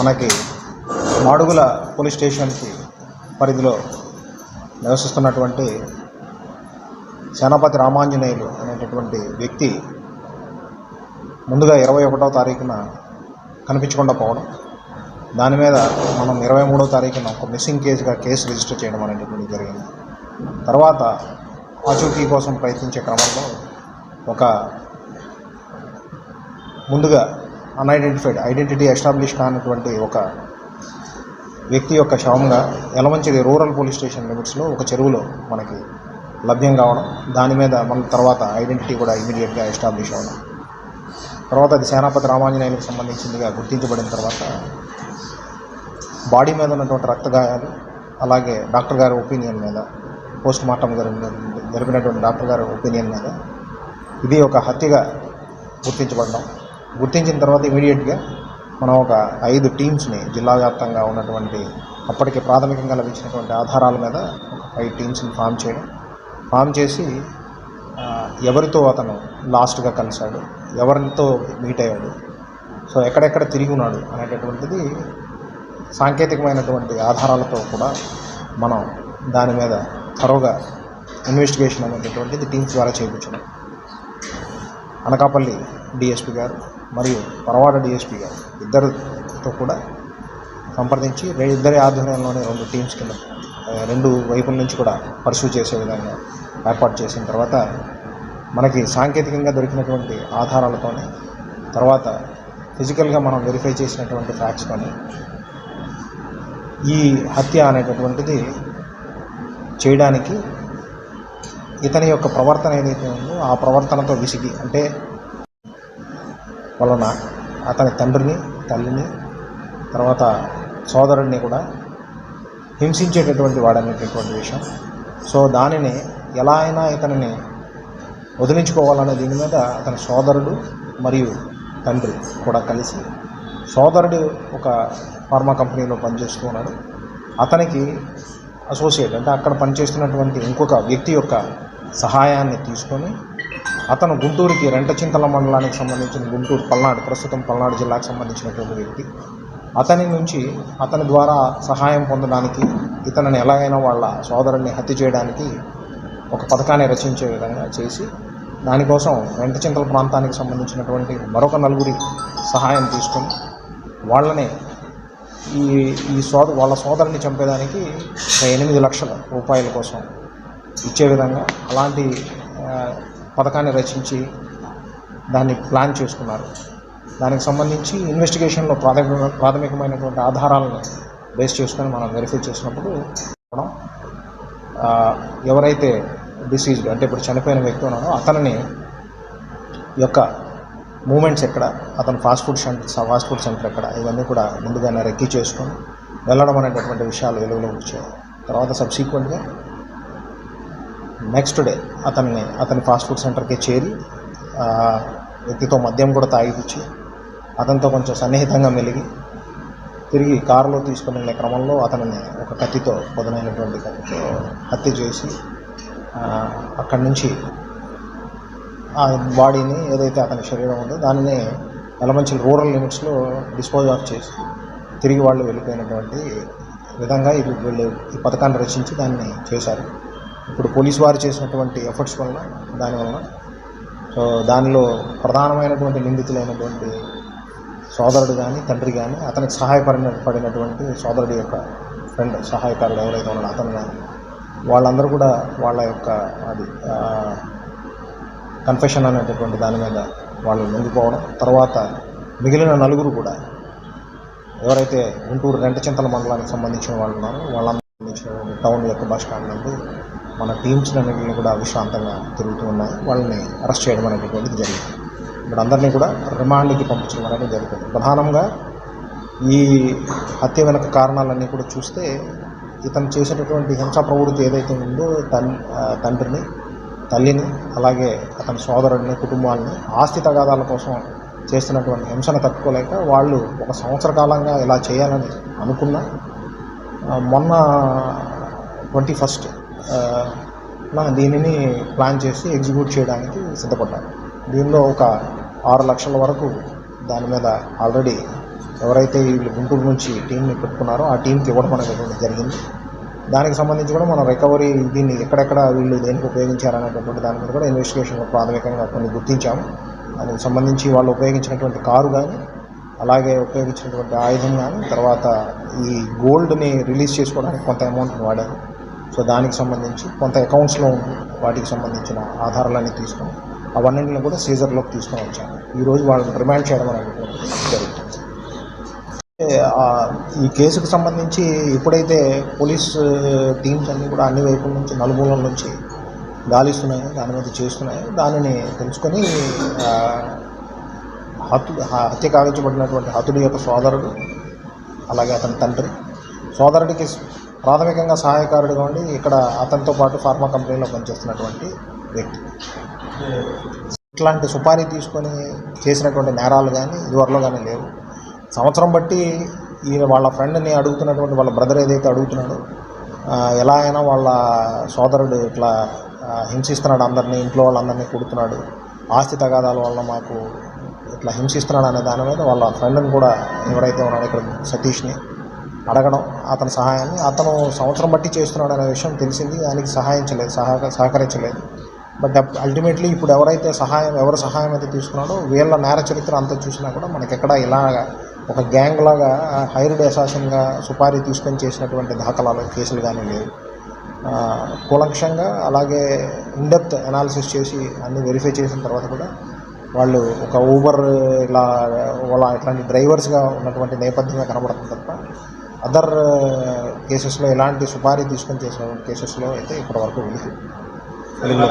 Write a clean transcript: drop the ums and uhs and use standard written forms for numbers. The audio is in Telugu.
మనకి మాడుగుల పోలీస్ స్టేషన్కి పరిధిలో నివసిస్తున్నటువంటి సేనాపతి రామాంజనేయులు అనేటటువంటి వ్యక్తి ముందుగా 21వ తారీఖున కనిపించకుండా పోవడం, దాని మీద మనం 23వ తారీఖున ఒక మిస్సింగ్ కేసు రిజిస్టర్ చేయడం అనేటటువంటి జరిగింది. తర్వాత ఆచూకీ కోసం ప్రయత్నించే క్రమంలో ఒక ముందుగా ఐడెంటిటీ ఎస్టాబ్లిష్ కానటువంటి ఒక వ్యక్తి యొక్క శవంగా యలమంచిలి రూరల్ పోలీస్ స్టేషన్ లిమిట్స్లో ఒక చెరువులో మనకి లభ్యం కావడం, దాని మీద మన తర్వాత ఐడెంటిటీ కూడా ఇమీడియట్గా ఎస్టాబ్లిష్ అవ్వడం, తర్వాత అది సేనాపతి రామాంజనేయులకు సంబంధించిందిగా గుర్తించబడిన తర్వాత బాడీ మీద ఉన్నటువంటి రక్తగాయాలు, అలాగే డాక్టర్ గారి ఒపీనియన్ మీద, పోస్ట్ మార్టం జరిపినటువంటి డాక్టర్ గారి ఒపీనియన్ మీద ఇది ఒక హత్యగా గుర్తించిన తర్వాత ఇమీడియట్గా మనం ఒక 5 టీమ్స్ని జిల్లా వ్యాప్తంగా ఉన్నటువంటి అప్పటికి ప్రాథమికంగా లభించినటువంటి ఆధారాల మీద ఒక 5 టీమ్స్ని ఫామ్ చేసి ఎవరితో అతను లాస్ట్గా కలిశాడు, ఎవరితో మీట్ అయ్యాడు, సో ఎక్కడెక్కడ తిరిగి ఉన్నాడు అనేటటువంటిది సాంకేతికమైనటువంటి ఆధారాలతో కూడా మనం దాని మీద త్వరగా ఇన్వెస్టిగేషన్ అనేటటువంటిది టీమ్స్ ద్వారా చేయించడం. అనకాపల్లి డిఎస్పీ గారు మరియు పరవాడ డిఎస్పీ గారు ఇద్దరితో కూడా సంప్రదించి ఇద్దరి ఆధ్వర్యంలోనే 2 టీమ్స్ కింద 2 వైపుల నుంచి కూడా పర్సూ చేసే విధంగా ఏర్పాటు చేసిన తర్వాత మనకి సాంకేతికంగా దొరికినటువంటి ఆధారాలతోనే, తర్వాత ఫిజికల్గా మనం వెరిఫై చేసినటువంటి ఫ్యాక్ట్స్తోనే ఈ హత్య అనేటటువంటిది చేయడానికి ఇతని యొక్క ప్రవర్తన ఏదైతే ఉందో ఆ ప్రవర్తనతో విసిగి, అంటే వలన అతని తండ్రిని, తల్లిని, తర్వాత సోదరుడిని కూడా హింసించేటటువంటి వాడనేటటువంటి విషయం. సో దానిని ఎలా అయినా ఇతనిని వదిలించుకోవాలనే దీని మీద అతని సోదరుడు మరియు తండ్రి కూడా కలిసి, సోదరుడు ఒక ఫార్మా కంపెనీలో పనిచేస్తూ ఉన్నాడు, అతనికి అసోసియేట్ అంటే అక్కడ పనిచేస్తున్నటువంటి ఇంకొక వ్యక్తి యొక్క సహాయాన్ని తీసుకొని అతను గుంటూరుకి రెంటచింతల మండలానికి సంబంధించిన ప్రస్తుతం పల్నాడు జిల్లాకు సంబంధించినటువంటి వ్యక్తి, అతని ద్వారా సహాయం పొందడానికి ఇతనిని ఎలాగైనా వాళ్ళ సోదరుడిని హత్య చేయడానికి ఒక పథకాన్ని రచించే విధంగా చేసి, దానికోసం రెంటచింతల ప్రాంతానికి సంబంధించినటువంటి మరొక 4 సహాయం తీసుకొని వాళ్ళని వాళ్ళ సోదరుని చంపేదానికి 8 లక్షల రూపాయల కోసం ఇచ్చే విధంగా అలాంటి పథకాన్ని రచించి దాన్ని ప్లాన్ చేసుకున్నారు. దానికి సంబంధించి ఇన్వెస్టిగేషన్లో ప్రాథమికమైనటువంటి ఆధారాలను బేస్ చేసుకొని మనం వెరిఫై చేసినప్పుడు ఎవరైతే డిసీజ్డ్ అంటే ఇప్పుడు చనిపోయిన వ్యక్తి ఉన్నాడో అతనిని యొక్క మూమెంట్స్ ఎక్కడ, అతను ఫాస్ట్ ఫుడ్ సెంటర్ ఎక్కడ, ఇవన్నీ కూడా ముందుగానే రెక్కీ చేసుకొని వెళ్ళడం అనేటటువంటి విషయాలు వెలుగులోకి వచ్చాయి. తర్వాత సబ్సీక్వెంట్గా నెక్స్ట్ డే అతని ఫాస్ట్ ఫుడ్ సెంటర్కి చేరి వ్యక్తితో మద్యం కూడా తాగిపిచ్చి అతనితో కొంచెం సన్నిహితంగా మెలిగి తిరిగి కారులో తీసుకుని వెళ్ళే క్రమంలో అతనిని ఒక పొదనైనటువంటి కత్తితో హత్య చేసి అక్కడి నుంచి ఆ బాడీని ఏదైతే అతని శరీరం ఉందో దానిని యలమంచిలి రూరల్ లిమిట్స్లో డిస్పోజ్ ఆఫ్ చేసి తిరిగి వాళ్ళు వెళ్ళిపోయినటువంటి విధంగా వీళ్ళు ఈ పథకాన్ని రచించి దాన్ని చేశారు. ఇప్పుడు పోలీసు వారు చేసినటువంటి ఎఫర్ట్స్ దానివల్ల సో దానిలో ప్రధానమైనటువంటి నిందితులైనటువంటి సోదరుడు కానీ తండ్రి కానీ, అతనికి సహాయపడినటువంటి సోదరుడి యొక్క ఫ్రెండ్ సహాయకారుడు ఎవరైతే ఉన్నాడో అతను కానీ, వాళ్ళందరూ కూడా వాళ్ళ యొక్క కన్ఫెషన్ అనేటటువంటి దాని మీద వాళ్ళు లొంగిపోవడం, తర్వాత మిగిలిన 4 కూడా ఎవరైతే గుంటూరు రెంటచింతల మండలానికి సంబంధించిన వాళ్ళు ఉన్నారో వాళ్ళందరూ సంబంధించిన టౌన్ యొక్క బస్ స్టాండ్ నుండి మన టీమ్స్ అన్నింటినీ కూడా విశ్రాంతంగా తిరుగుతూ ఉన్నాయి. వాళ్ళని అరెస్ట్ చేయడం అనేటటువంటిది జరిగింది. ఇప్పుడు అందరినీ కూడా రిమాండ్కి పంపించడం అనేది జరుగుతుంది. ప్రధానంగా ఈ హత్య వెనుక కారణాలన్నీ కూడా చూస్తే ఇతను చేసేటటువంటి హింసా ప్రవృత్తి ఏదైతే ఉందో తండ్రిని, తల్లిని, అలాగే అతని సోదరుడిని, కుటుంబాలని ఆస్తి తగాదాల కోసం చేస్తున్నటువంటి హింసను తట్టుకోలేక వాళ్ళు 1 సంవత్సర కాలంగా ఇలా చేయాలని అనుకున్నా మొన్న 21st దీనిని ప్లాన్ చేసి ఎగ్జిక్యూట్ చేయడానికి సిద్ధపడ్డారు. దీనిలో ఒక 6 లక్షల వరకు దాని మీద ఆల్రెడీ ఎవరైతే వీళ్ళు గుంటూరు నుంచి టీంని పెట్టుకున్నారో ఆ టీంకి ఇవ్వడం అనేటటువంటి జరిగింది. దానికి సంబంధించి కూడా మనం రికవరీ దీన్ని ఎక్కడెక్కడ వీళ్ళు దేనికి ఉపయోగించారనేటటువంటి దాని మీద కూడా ఇన్వెస్టిగేషన్లో ప్రాథమికంగా కొన్ని గుర్తించాము. దానికి సంబంధించి వాళ్ళు ఉపయోగించినటువంటి కారు కానీ, అలాగే ఉపయోగించినటువంటి ఆయుధం కానీ, తర్వాత ఈ గోల్డ్ని రిలీజ్ చేసుకోవడానికి కొంత అమౌంట్ని వాడారు. సో దానికి సంబంధించి కొంత అకౌంట్స్లో ఉంది, వాటికి సంబంధించిన ఆధారాలన్నీ తీసుకొని అవన్నింటిని కూడా సీజర్లోకి తీసుకొని వచ్చాము. ఈరోజు వాళ్ళని రిమాండ్ చేయడం అనేటువంటిది జరుగుతుంది. ఈ కేసుకు సంబంధించి ఎప్పుడైతే పోలీస్ టీమ్స్ అన్నీ కూడా అన్ని వైపుల నుంచి నలుమూలల నుంచి గాలిస్తున్నాయో, దాని మీద చేస్తున్నాయో, దానిని తెలుసుకొని హత్య కావించబడినటువంటి హతుడి యొక్క సోదరుడు, అలాగే అతని తండ్రి, సోదరుడికి ప్రాథమికంగా సహాయకారుడిగా ఉండి ఇక్కడ అతనితో పాటు ఫార్మా కంపెనీలో పనిచేస్తున్నటువంటి వ్యక్తి. ఇట్లాంటి సుపారీ తీసుకొని చేసినటువంటి నేరాలు కానీ ఇదివరలో కానీ లేవు. సంవత్సరం బట్టి ఈయన వాళ్ళ ఫ్రెండ్ని అడుగుతున్నటువంటి వాళ్ళ బ్రదర్ ఏదైతే అడుగుతున్నాడో, ఎలా అయినా వాళ్ళ సోదరుడు ఇట్లా హింసిస్తున్నాడు, అందరినీ, ఇంట్లో వాళ్ళందరినీ కొడుతున్నాడు, ఆస్తి తగాదాల వల్ల మాకు ఇట్లా హింసిస్తున్నాడు అనే దాని మీద వాళ్ళ ఫ్రెండ్ని కూడా ఎవరైతే ఉన్నాడో ఇక్కడ సతీష్ని అడగడం, అతని సహాయాన్ని అతను సంవత్సరం బట్టి చేస్తున్నాడు అనే విషయం తెలిసింది. దానికి సహకరించలేదు. బట్ అల్టిమేట్లీ ఇప్పుడు ఎవరు సహాయం అయితే తీసుకున్నాడో వీళ్ళ నేర చరిత్ర అంతా చూసినా కూడా మనకి ఎక్కడ ఇలాగా ఒక గ్యాంగ్ లాగా హైర్డ్ అసాసిన్గా సుపారీ తీసుకొని చేసినటువంటి దాఖలాలు, కేసులు కానీ లేవు. కూలంక్షంగా అలాగే ఇన్డెప్త్ అనాలిసిస్ చేసి అన్ని వెరిఫై చేసిన తర్వాత కూడా వాళ్ళు ఒక ఊబర్ ఇట్లాంటి డ్రైవర్స్గా ఉన్నటువంటి నేపథ్యంగా కనబడుతుంది తప్ప అదర్ కేసెస్లో ఎలాంటి సుపారీ తీసుకొని చేసిన కేసెస్లో అయితే ఇప్పటివరకు వెలుగు